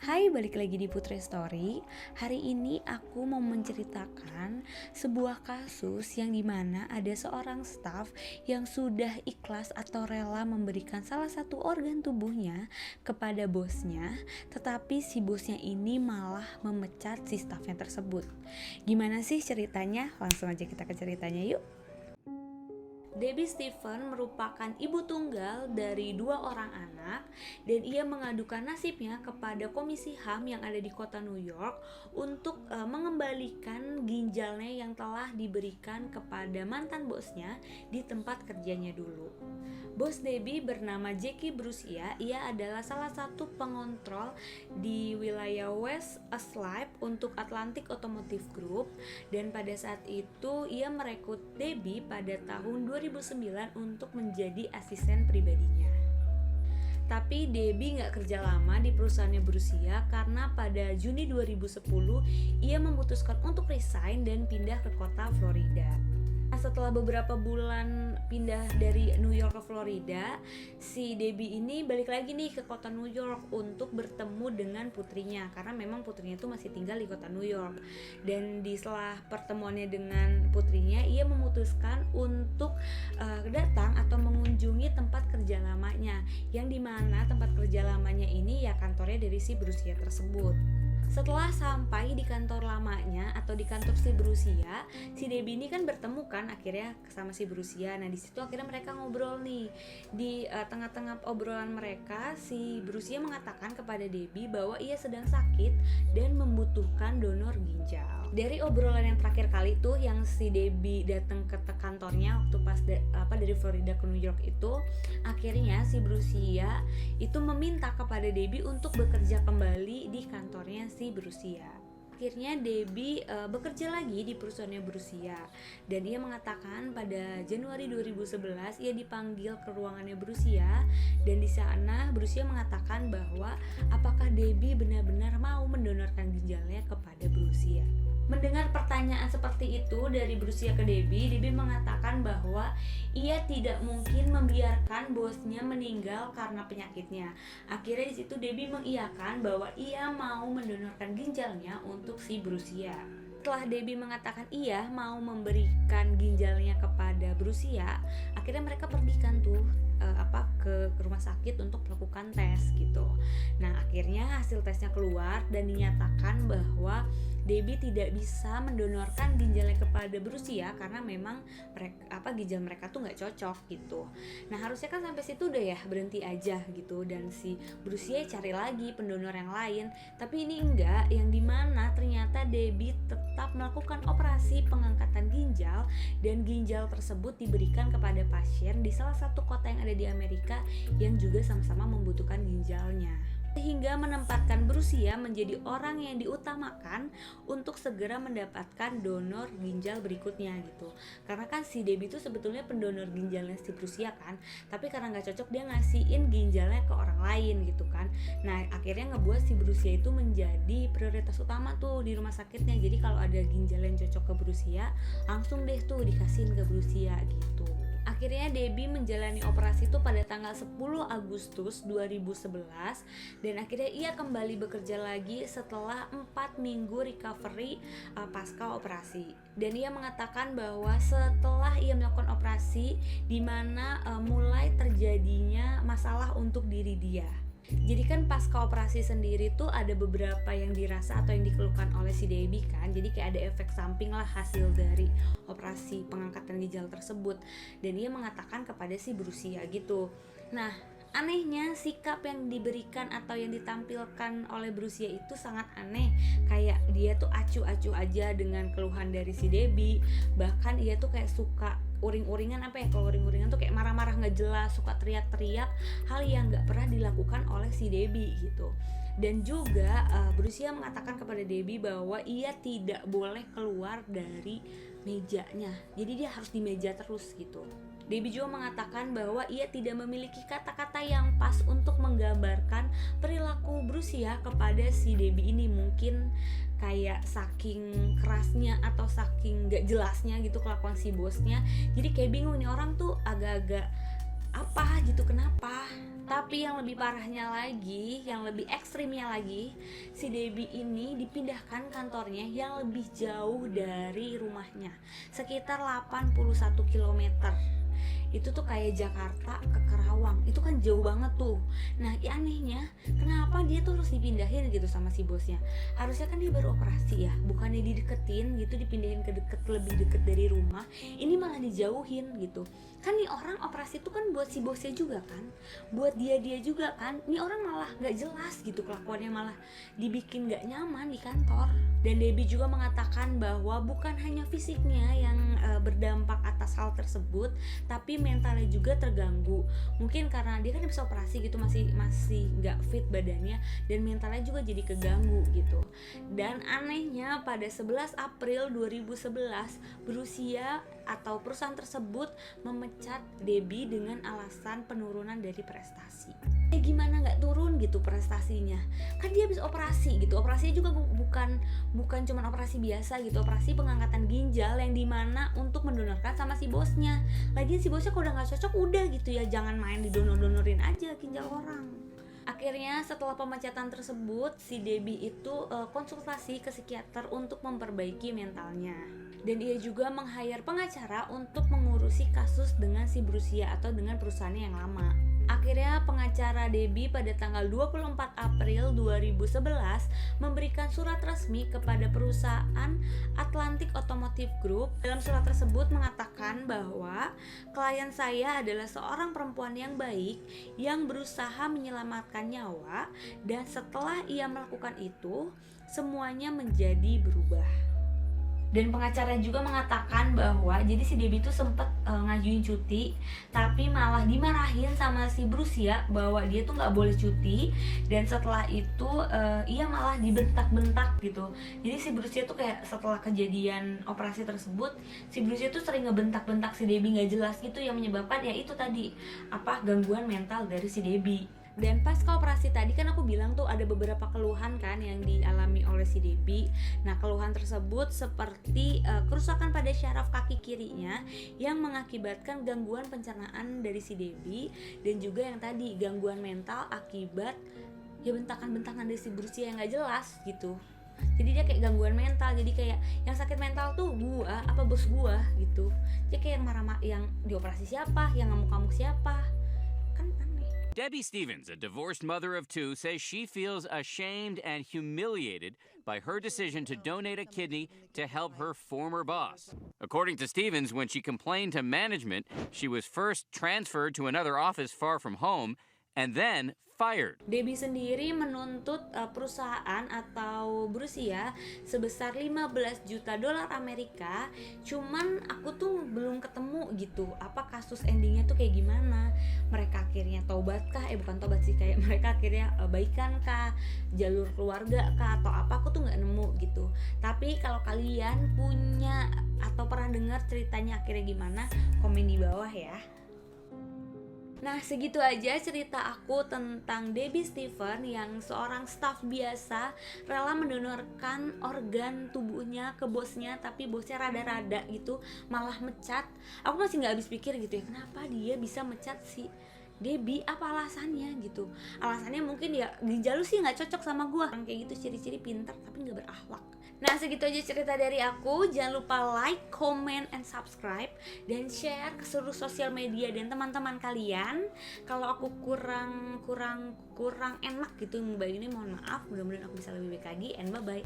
Hai, balik lagi di Putri Story. Hari ini aku mau menceritakan sebuah kasus yang dimana ada seorang staff yang sudah ikhlas atau rela memberikan salah satu organ tubuhnya kepada bosnya, tetapi si bosnya ini malah memecat si staffnya tersebut. Gimana sih ceritanya? Langsung aja kita ke ceritanya yuk. Debbie Stephen merupakan ibu tunggal dari 2 orang anak dan ia mengadukan nasibnya kepada Komisi HAM yang ada di kota New York untuk mengembalikan ginjalnya yang telah diberikan kepada mantan bosnya di tempat kerjanya dulu. Bos Debbie bernama Jackie Brucia. Ia adalah salah satu pengontrol di wilayah West Islip untuk Atlantic Automotive Group, dan pada saat itu ia merekrut Debbie pada tahun 2009 untuk menjadi asisten pribadinya. Tapi Debbie gak kerja lama di perusahaannya Brucia karena pada Juni 2010 ia memutuskan untuk resign dan pindah ke kota Florida. Setelah beberapa bulan pindah dari New York ke Florida, si Debbie ini balik lagi nih ke kota New York untuk bertemu dengan putrinya, karena memang putrinya itu masih tinggal di kota New York. Dan setelah pertemuannya dengan putrinya, ia memutuskan untuk datang atau mengunjungi tempat kerja lamanya, yang dimana tempat kerja lamanya ini ya kantornya dari si Brucia tersebut. Setelah sampai di kantor lamanya atau di kantor si Brucia, si Debbie ini kan bertemu kan akhirnya sama si Brucia. Nah di situ akhirnya mereka ngobrol nih. Di tengah-tengah obrolan mereka, si Brucia mengatakan kepada Debbie bahwa ia sedang sakit dan membutuhkan donor ginjal. Dari obrolan yang terakhir kali tuh yang si Debbie datang ke kantornya waktu pas dari Florida ke New York itu, akhirnya si Brucia itu meminta kepada Debbie untuk bekerja kembali di kantornya si Brucia. Akhirnya Debbie bekerja lagi di perusahaannya Brucia, dan ia mengatakan pada Januari 2011 ia dipanggil ke ruangannya Brucia, dan di sana Brucia mengatakan bahwa apakah Debbie benar-benar mau mendonorkan ginjalnya kepada Brucia. Mendengar pertanyaan seperti itu dari Brucia ke Debbie mengatakan bahwa ia tidak mungkin membiarkan bosnya meninggal karena penyakitnya. Akhirnya di situ Debbie mengiyakan bahwa ia mau mendonorkan ginjalnya untuk si Brucia. Setelah Debbie mengatakan iya mau memberikan ginjalnya kepada Brucia, akhirnya mereka pergikan tuh ke rumah sakit untuk melakukan tes gitu. Nah akhirnya hasil tesnya keluar dan dinyatakan bahwa Debbie tidak bisa mendonorkan ginjalnya kepada Brucia karena memang ginjal mereka tuh nggak cocok gitu. Nah harusnya kan sampai situ udah ya berhenti aja gitu, dan si Brucia cari lagi pendonor yang lain, tapi ini enggak, yang dimana ternyata Debbie tetap melakukan operasi pengangkatan ginjal, dan ginjal tersebut diberikan kepada pasien di salah satu kota yang ada di Amerika yang juga sama-sama membutuhkan ginjalnya, sehingga menempatkan Brucia menjadi orang yang diutamakan untuk segera mendapatkan donor ginjal berikutnya gitu. Karena kan si Debbie itu sebetulnya pendonor ginjalnya si Brucia kan, tapi karena nggak cocok dia ngasihin ginjalnya ke orang lain gitu kan. Nah akhirnya ngebuat si Brucia itu menjadi prioritas utama tuh di rumah sakitnya. Jadi kalau ada ginjal yang cocok ke Brucia, langsung deh tuh dikasihin ke Brucia gitu. Akhirnya Debbie menjalani operasi itu pada tanggal 10 Agustus 2011, dan akhirnya ia kembali bekerja lagi setelah 4 minggu recovery pasca operasi. Dan ia mengatakan bahwa setelah ia melakukan operasi di mana mulai terjadinya masalah untuk diri dia. Jadi kan pasca operasi sendiri tuh ada beberapa yang dirasa atau yang dikeluhkan oleh si Debbie kan. Jadi kayak ada efek samping lah hasil dari operasi pengangkatan ginjal tersebut. Dan dia mengatakan kepada si Brucia gitu. Nah anehnya sikap yang diberikan atau yang ditampilkan oleh Brucia itu sangat aneh. Kayak dia tuh acuh-acuh aja dengan keluhan dari si Debbie. Bahkan ia tuh kayak suka uring-uringan kalau uring-uringan tuh kayak marah-marah nggak jelas, suka teriak-teriak, hal yang nggak pernah dilakukan oleh si Debbie gitu. Dan juga Brucia mengatakan kepada Debbie bahwa ia tidak boleh keluar dari mejanya, jadi dia harus di meja terus gitu. Debbie juga mengatakan bahwa ia tidak memiliki kata-kata yang pas untuk menggambarkan perilaku Brucia kepada si Debbie ini. Mungkin kayak saking kerasnya atau saking gak jelasnya gitu kelakuan si bosnya, jadi kayak bingung nih orang tuh agak-agak apa gitu, kenapa Tapi yang lebih parahnya lagi, yang lebih ekstrimnya lagi, si Debbie ini dipindahkan kantornya yang lebih jauh dari rumahnya, sekitar 81 kilometer. Itu tuh kayak Jakarta ke Karawang, itu kan jauh banget tuh. Nah anehnya, kenapa dia tuh harus dipindahin gitu sama si bosnya? Harusnya kan dia baru operasi ya, bukannya dideketin gitu, dipindahin ke lebih deket dari rumah. Ini malah dijauhin gitu. Kan nih orang operasi tuh kan buat si bosnya juga kan, buat dia juga kan. Nih orang malah nggak jelas gitu kelakuannya, malah dibikin nggak nyaman di kantor. Dan Debbie juga mengatakan bahwa bukan hanya fisiknya yang berdampak atas hal tersebut, tapi mentalnya juga terganggu. Mungkin karena dia kan habis operasi gitu, masih nggak fit badannya, dan mentalnya juga jadi keganggu gitu. Dan anehnya pada 11 April 2011 berusia atau perusahaan tersebut memecat Debbie dengan alasan penurunan dari prestasi. Gimana nggak turun gitu prestasinya? Kan dia habis operasi gitu. Operasinya juga bukan cuma operasi biasa gitu, operasi pengangkatan ginjal yang dimana untuk mendonorkan sama si bosnya. Lagian si bosnya kalau udah nggak cocok udah gitu ya, jangan main didonor-donorin aja ginjal orang. Akhirnya setelah pemecatan tersebut, si Debbie itu konsultasi ke psikiater untuk memperbaiki mentalnya. Dan ia juga meng-hire pengacara untuk mengurusi kasus dengan si berusia atau dengan perusahaannya yang lama. Akhirnya pengacara Debbie pada tanggal 24 April 2011 memberikan surat resmi kepada perusahaan Atlantic Automotive Group. Dalam surat tersebut mengatakan bahwa klien saya adalah seorang perempuan yang baik yang berusaha menyelamatkan nyawa, dan setelah ia melakukan itu semuanya menjadi berubah. Dan pengacara juga mengatakan bahwa jadi si Debbie itu sempat ngajuin cuti, tapi malah dimarahin sama si berusia bahwa dia tuh nggak boleh cuti. Dan setelah itu ia malah dibentak-bentak gitu. Jadi si berusia tuh kayak setelah kejadian operasi tersebut, si berusia tuh sering ngebentak-bentak si Debbie nggak jelas gitu, yang menyebabkan ya itu tadi gangguan mental dari si Debbie. Dan pas ke operasi tadi kan aku bilang tuh ada beberapa keluhan kan yang dialami oleh si Debbie. Nah keluhan tersebut seperti kerusakan pada syaraf kaki kirinya yang mengakibatkan gangguan pencernaan dari si Debbie, dan juga yang tadi gangguan mental akibat ya bentakan-bentakan dari si berusia yang gak jelas gitu. Jadi dia kayak gangguan mental, jadi kayak yang sakit mental tuh gua apa bos gua gitu. Dia kayak yang marah, yang dioperasi siapa, yang ngamuk-ngamuk siapa, kan aneh. Debbie Stevens, a divorced mother of two, says she feels ashamed and humiliated by her decision to donate a kidney to help her former boss. According to Stevens, when she complained to management, she was first transferred to another office far from home and then fired. Debbie sendiri menuntut perusahaan atau berusia sebesar 15 juta dolar Amerika. Cuman aku tuh belum ketemu gitu apa kasus endingnya tuh kayak gimana. Mereka akhirnya tobat kah? Bukan tobat sih, kayak mereka akhirnya baikan kah, jalur keluarga kah, atau apa, aku tuh nggak nemu gitu. Tapi kalau kalian punya atau pernah dengar ceritanya akhirnya gimana, komen di bawah ya. Nah segitu aja cerita aku tentang Debbie Stevens yang seorang staf biasa rela mendonorkan organ tubuhnya ke bosnya, tapi bosnya rada-rada gitu malah mecat. Aku masih gak habis pikir gitu ya, kenapa dia bisa mecat si Debbie, apa alasannya gitu. Alasannya mungkin ya ginjal lu sih gak cocok sama gua, kayak gitu, ciri-ciri pintar tapi gak berakhlak. Nah segitu aja cerita dari aku. Jangan lupa like, comment, and subscribe, dan share ke seluruh sosial media dan teman-teman kalian. Kalau aku kurang enak gitu ini, mohon maaf. Mudah-mudahan aku bisa lebih baik lagi, and bye-bye.